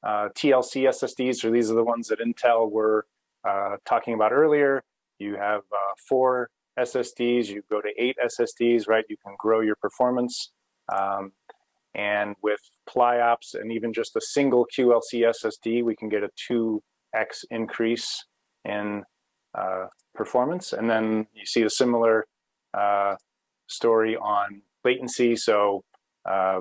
Speaker 1: TLC SSDs, so these are the ones that Intel were talking about earlier. You have 4 SSDs, you go to 8 SSDs, right? You can grow your performance. And with Pliops and even just a single QLC SSD, we can get a 2x increase in performance. And then you see a similar story on latency. So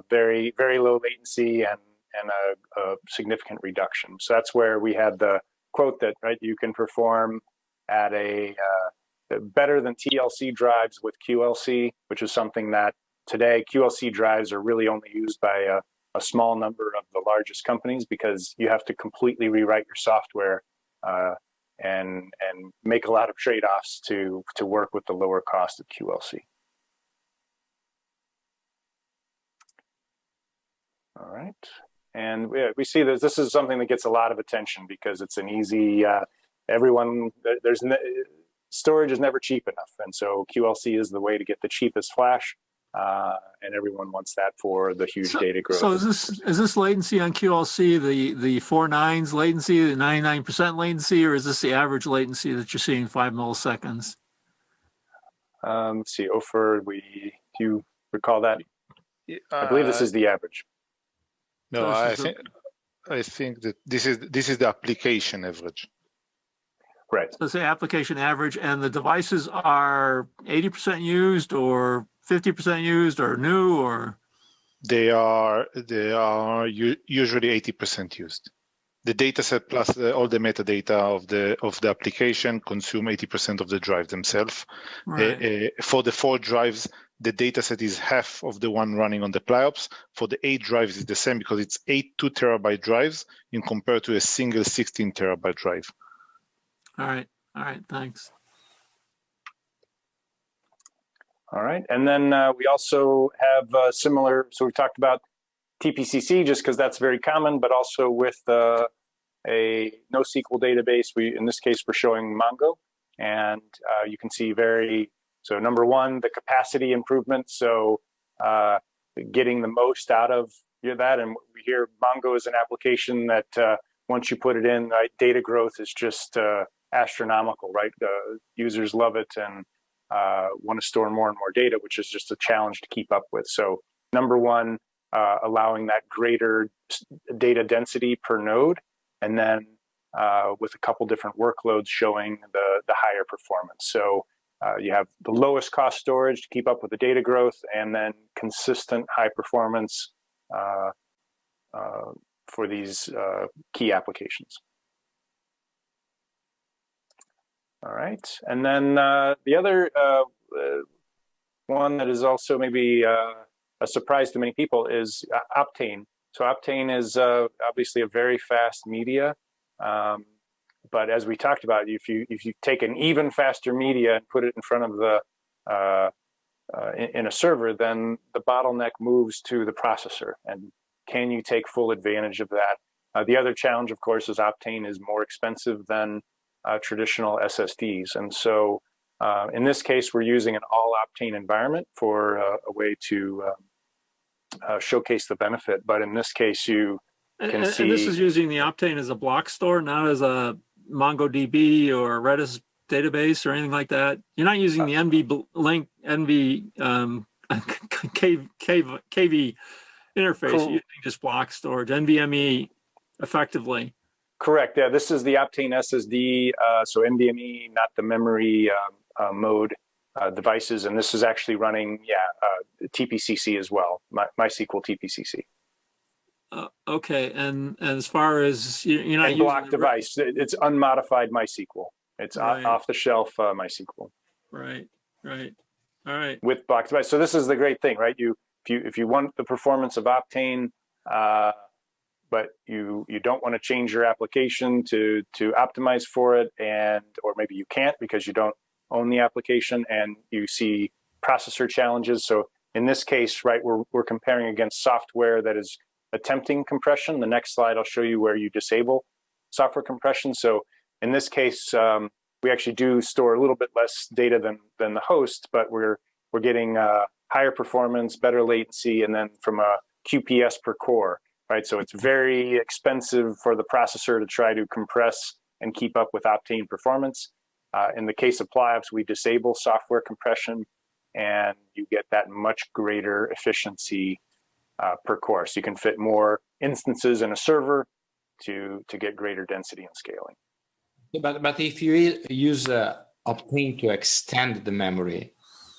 Speaker 1: very, very low latency and a significant reduction. So that's where we had the quote that, right, you can perform at better than TLC drives with QLC, which is something that today QLC drives are really only used by a small number of the largest companies because you have to completely rewrite your software and make a lot of trade-offs to work with the lower cost of QLC. All right. And we see that this is something that gets a lot of attention because it's an easy, storage is never cheap enough. And so QLC is the way to get the cheapest flash. And everyone wants that for the huge data growth.
Speaker 2: So is this latency on QLC the 4 nines latency, the 99% latency, or is this the average latency that you're seeing 5 milliseconds?
Speaker 1: Let's see, Ofer, do you recall that? I believe this is the average.
Speaker 5: No, I think that this is the application average.
Speaker 1: Right.
Speaker 2: So it's the application average, and the devices are 80% used, or 50% used, or new, or
Speaker 5: they are usually 80% used. The data set plus all the metadata of the application consume 80% of the drive themselves. Right. For the 4 drives, the data set is half of the one running on the Pliops. For the 8 drives, it's the same because it's 8 2 terabyte drives in compared to a single 16 terabyte drive.
Speaker 2: All right, thanks.
Speaker 1: All right, and then we also have similar, so we talked about TPC-C just because that's very common, but also with a NoSQL database, in this case, we're showing Mongo, and you can see so number one, the capacity improvement, so getting the most out of that, and we hear Mongo is an application that once you put it in, right, data growth is just astronomical, right? Users love it and want to store more and more data, which is just a challenge to keep up with. So number one, allowing that greater data density per node, and then with a couple different workloads showing the higher performance. So you have the lowest cost storage to keep up with the data growth, and then consistent high performance for these key applications. All right, and then the other one that is also maybe a surprise to many people is Optane. So Optane is obviously a very fast media, but as we talked about, if you take an even faster media and put it in front of the in a server, then the bottleneck moves to the processor. And can you take full advantage of that? The other challenge, of course, is Optane is more expensive than traditional SSDs, and so in this case, we're using an all Optane environment for a way to showcase the benefit. But in this case, you can see.
Speaker 2: And this is using the Optane as a block store, not as a MongoDB or Redis database or anything like that. You're not using the KV interface. You're using just block storage, NVMe, effectively.
Speaker 1: Correct. Yeah, this is the Optane SSD, so NVMe, not the memory mode devices, and this is actually running, TPC-C as well, MySQL TPC-C.
Speaker 2: Okay, and as far as you're not using
Speaker 1: block device, it's unmodified MySQL. It's off-the-shelf MySQL.
Speaker 2: Right. All right.
Speaker 1: With block device. So this is the great thing, right? If you want the performance of Optane, but you don't want to change your application to optimize for it, or maybe you can't because you don't own the application, and you see processor challenges. So in this case, right, we're comparing against software that is attempting compression. The next slide, I'll show you where you disable software compression. So in this case, we actually do store a little bit less data than the host, but we're getting higher performance, better latency, and then from a QPS per core, right? So it's very expensive for the processor to try to compress and keep up with Optane performance. In the case of Pliops, we disable software compression, and you get that much greater efficiency per core. So you can fit more instances in a server to get greater density and scaling.
Speaker 3: But if you use Optane to extend the memory,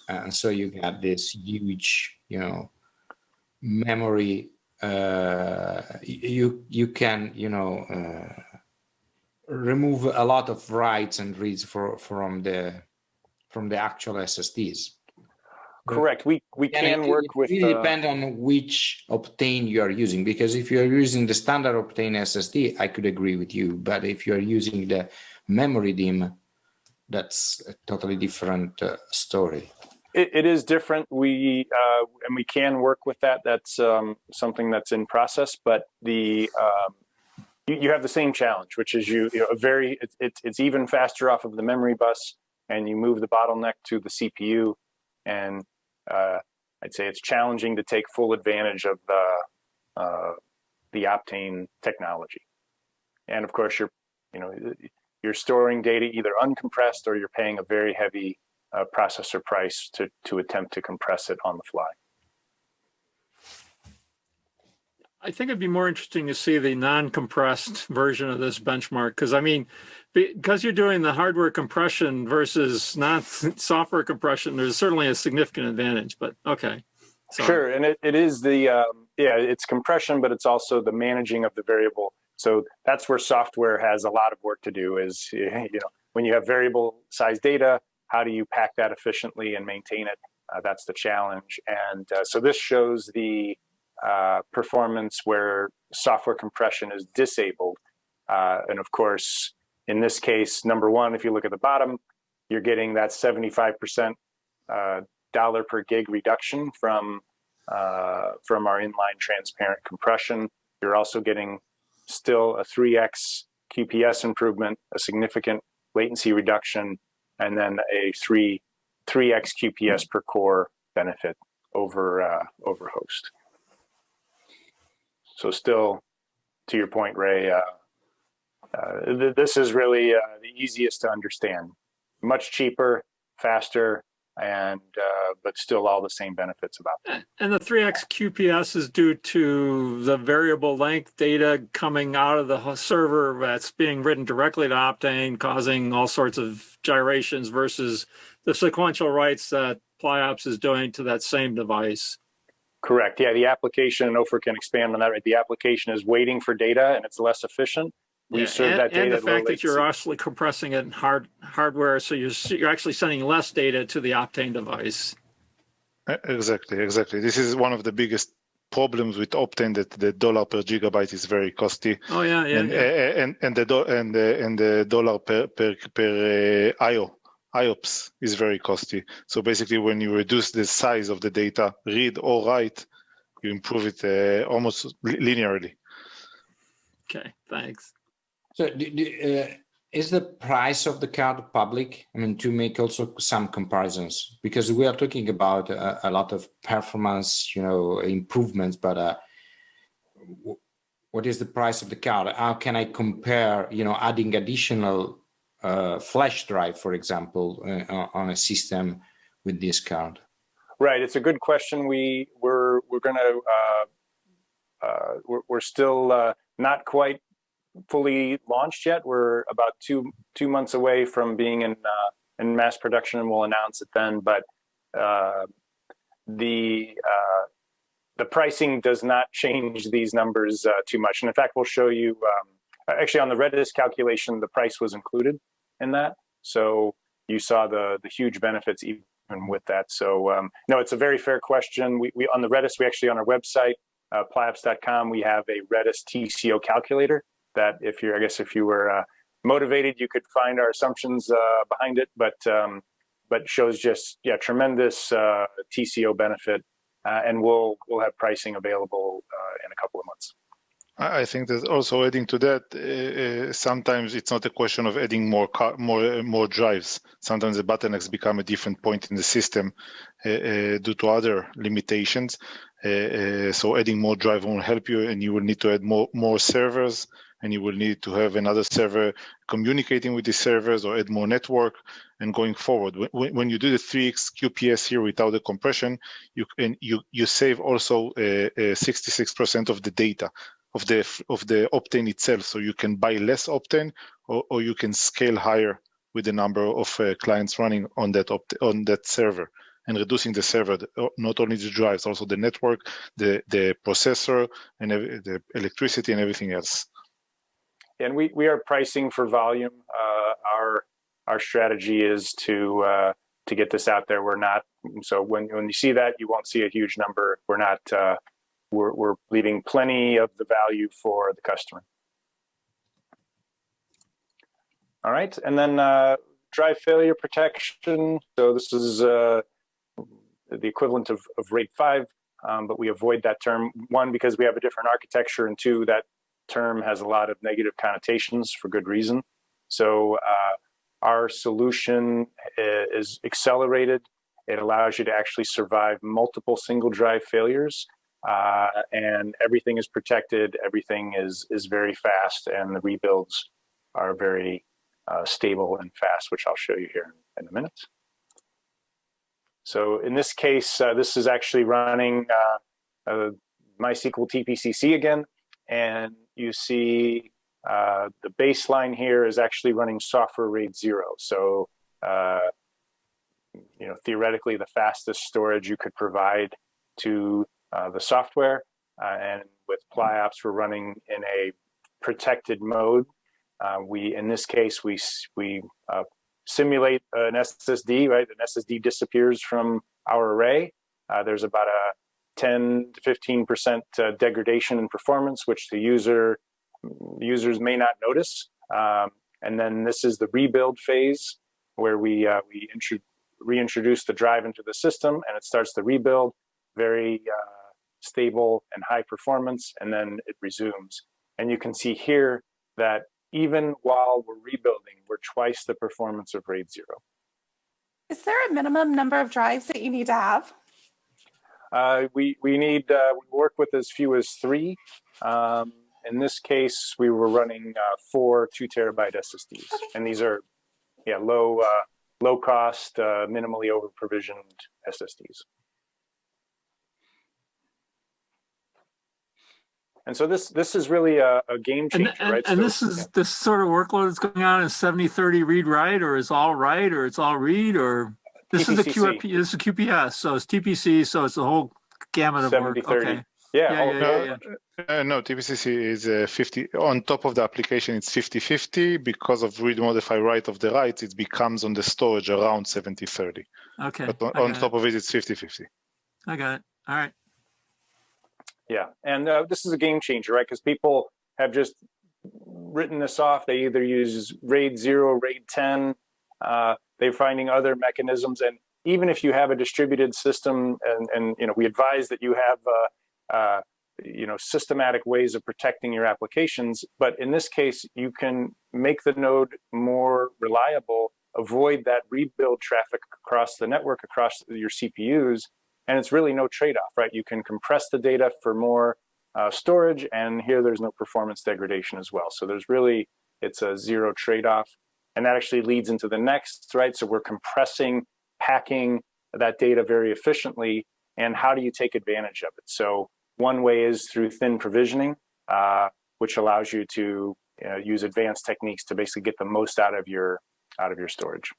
Speaker 3: and so you get this huge, memory, you can, remove a lot of writes and reads from the actual SSDs.
Speaker 1: Correct. We can work with.
Speaker 3: It really depends on which Optane you are using, because if you are using the standard Optane SSD, I could agree with you. But if you are using the memory DIMM, that's a totally different story.
Speaker 1: It is different. And we can work with that. That's something that's in process. But you have the same challenge, which is it's even faster off of the memory bus, and you move the bottleneck to the CPU, and I'd say it's challenging to take full advantage of the Optane technology. And of course, you're storing data either uncompressed, or you're paying a very heavy processor price to attempt to compress it on the fly.
Speaker 2: I think it'd be more interesting to see the non-compressed version of this benchmark, because you're doing the hardware compression versus not software compression, there's certainly a significant advantage, but okay. Sorry.
Speaker 1: Sure, and it is it's compression, but it's also the managing of the variable. So that's where software has a lot of work to do, is, when you have variable size data, how do you pack that efficiently and maintain it? That's the challenge. And so this shows the performance where software compression is disabled. And of course, in this case, number one, if you look at the bottom, you're getting that 75% dollar per gig reduction from our inline transparent compression. You're also getting still a 3x QPS improvement, a significant latency reduction, and then a 3x QPS per core benefit over host. So still, to your point, Ray, this is really the easiest to understand. Much cheaper, faster, and but still all the same benefits about that.
Speaker 2: And the 3x QPS is due to the variable length data coming out of the server that's being written directly to Optane, causing all sorts of gyrations, versus the sequential writes that Pliops is doing to that same device.
Speaker 1: Correct. Yeah, the application, and Ofer can expand on that, right? The application is waiting for data, and it's less efficient. We serve that data.
Speaker 2: And the fact that you're actually compressing it in hardware, so you're actually sending less data to the Optane device.
Speaker 5: Exactly. This is one of the biggest problems with Optane, that the dollar per gigabyte is very costly.
Speaker 2: Oh yeah.
Speaker 5: And the dollar per IOPS is very costly. So basically, when you reduce the size of the data, read or write, you improve it almost linearly.
Speaker 2: Okay, thanks.
Speaker 3: So is the price of the card public? I mean, to make also some comparisons, because we are talking about a lot of performance, improvements, but what is the price of the card? How can I compare, adding additional flash drive, for example, on a system with this card?
Speaker 1: Right, it's a good question. We're still not quite fully launched yet. We're about two months away from being in mass production, and we'll announce it then. But the pricing does not change these numbers too much. And in fact, we'll show you. Actually, on the Redis calculation, the price was included in that, so you saw the huge benefits even with that. So no, it's a very fair question. We on the Redis, we actually on our website, pliops.com, we have a Redis TCO calculator that if you were motivated, you could find our assumptions behind it, but shows just tremendous TCO benefit, and we'll have pricing available in a couple of months.
Speaker 5: I think that also adding to that, sometimes it's not a question of adding more drives. Sometimes the bottlenecks become a different point in the system due to other limitations. So adding more drive won't help you, and you will need to add more servers, and you will need to have another server communicating with the servers, or add more network. And going forward, when you do the 3x QPS here without the compression, you save also 66% of the data of the Optane itself. So you can buy less Optane, or you can scale higher with the number of clients running on that server, and reducing the server, not only the drives, also the network, the processor, and the electricity and everything else.
Speaker 1: And we are pricing for volume. Our strategy is to get this out there. We're not, so when you see that, you won't see a huge number. We're not. We're leaving plenty of the value for the customer. All right, and then drive failure protection. So this is the equivalent of RAID 5, but we avoid that term. One, because we have a different architecture, and two, that term has a lot of negative connotations for good reason. So our solution is accelerated. It allows you to actually survive multiple single drive failures, and everything is protected. Everything is very fast, and the rebuilds are very stable and fast, which I'll show you here in a minute. So in this case, this is actually running MySQL TPC-C again, and you see the baseline here is actually running software RAID 0. So theoretically, the fastest storage you could provide to the software, and with Pliops, we're running in a protected mode. In this case, we simulate an SSD, right? An SSD disappears from our array. There's about a 10 to 15% degradation in performance, which the users may not notice. And then this is the rebuild phase, where we reintroduce the drive into the system, and it starts the rebuild, very stable and high performance, and then it resumes. And you can see here that even while we're rebuilding, we're twice the performance of RAID 0.
Speaker 7: Is there a minimum number of drives that you need to have?
Speaker 1: We work with as few as 3. In this case, we were running 4 2-terabyte SSDs, okay. And these are low cost, minimally over provisioned SSDs. And so this is really a game changer, right?
Speaker 2: And this sort of workload that's going on is 70-30 read write, or is all write, or it's all read, or this is the QPS, so it's TPC, so it's the whole gamut of
Speaker 1: 70,
Speaker 2: work.
Speaker 1: 30.
Speaker 2: Okay.
Speaker 1: Yeah.
Speaker 5: No, TPC-C is 50. On top of the application, it's 50-50. Because of read modify write of the writes, it becomes on the storage around 70-30.
Speaker 2: Okay.
Speaker 5: But on top of it, it's 50-50.
Speaker 2: I got it. All right.
Speaker 1: Yeah, and this is a game changer, right? Because people have just written this off. They either use RAID 0, RAID 10. They're finding other mechanisms, and even if you have a distributed system, and we advise that you have systematic ways of protecting your applications. But in this case, you can make the node more reliable, avoid that rebuild traffic across the network, across your CPUs, and it's really no trade-off, right? You can compress the data for more storage, and here there's no performance degradation as well. So it's a zero trade-off, and that actually leads into the next, right? So we're compressing, packing that data very efficiently, and how do you take advantage of it? So one way is through thin provisioning, which allows you to use advanced techniques to basically get the most out of your storage.